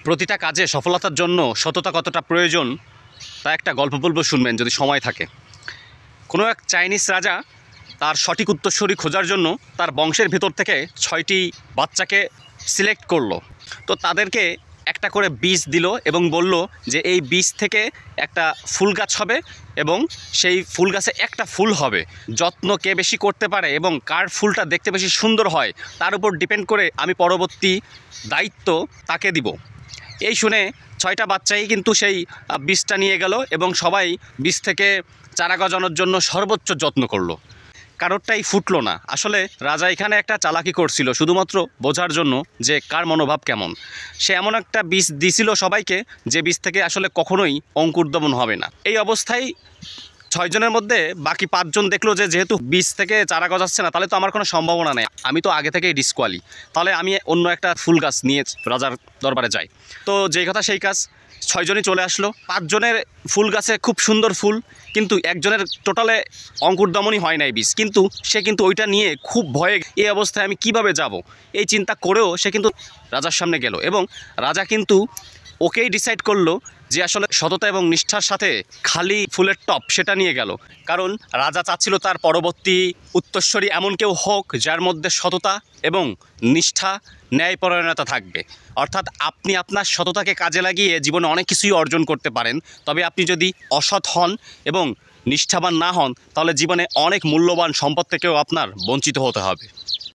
প্রতিটা কাজে সফলতার জন্য সততা কতটা প্রয়োজন তা একটা গল্প বলবো, শুনবেন যদি সময় থাকে। কোনো এক চাইনিজ রাজা তার সঠিক উত্তরসূরি খোঁজার জন্য তার বংশের ভিতর থেকে 6টি বাচ্চাকে সিলেক্ট করলো। তো তাদেরকে একটা করে বীজ দিল এবং বলল যে এই বীজ থেকে একটা ফুল গাছ হবে এবং সেই ফুল গাছে একটা ফুল হবে। যত্ন কে বেশি করতে পারে এবং কার ফুলটা দেখতে বেশি সুন্দর হয় তার উপর ডিপেন্ড করে আমি পরবর্তী দায়িত্ব তাকে দিব। এই শুনে 6টা বাচ্চাই কিন্তু সেই বীজটা নিয়ে গেল এবং সবাই বীজ থেকে চারা গজানোর জন্য সর্বোচ্চ যত্ন করলো। কারোরটাই ফুটলো না। আসলে রাজা এখানে একটা চালাকি করছিল শুধুমাত্র বোঝার জন্য যে কার মনোভাব কেমন। সে এমন একটা বীজ দিছিল সবাইকে যে বীজ থেকে আসলে কখনোই অঙ্কুরোদ্গমন হবে না। এই অবস্থায় 6 জনের মধ্যে বাকি 5 জন দেখলো যে যেহেতু বীজ থেকে চারা গজাচ্ছে না, তাহলে তো আমার কোনো সম্ভাবনা নেই, আমি তো আগে থেকেই ডিসকোয়ালি, তাহলে আমি অন্য একটা ফুল গাছ নিয়ে রাজার দরবারে যাই। তো যেই কথা সেই কাজ, 6 জনই চলে আসলো। 5 জনের ফুল গাছে খুব সুন্দর ফুল, কিন্তু একজনের টোটালে অঙ্কুরোদ্গমনই হয় নাই বীজ, কিন্তু সে কিন্তু ওইটা নিয়ে খুব ভয়ে, এই অবস্থায় আমি কিভাবে যাব এই চিন্তা করেও সে কিন্তু রাজার সামনে গেল এবং রাজা কিন্তু ওকেই ডিসাইড করলো যে আসলে সততা এবং নিষ্ঠার সাথে খালি ফুলের টপ সেটা নিয়ে গেল। কারণ রাজা চাচ্ছিল তার পরবর্তী উত্তরসূরি এমন কেউ হোক যার মধ্যে সততা এবং নিষ্ঠা, ন্যায়পরায়ণতা থাকবে। অর্থাৎ আপনি আপনার সততাকে কাজে লাগিয়ে জীবনে অনেক কিছুই অর্জন করতে পারেন, তবে আপনি যদি অসৎ হন এবং নিষ্ঠাবান না হন তাহলে জীবনে অনেক মূল্যবান সম্পদ থেকেও আপনার বঞ্চিত হতে হবে।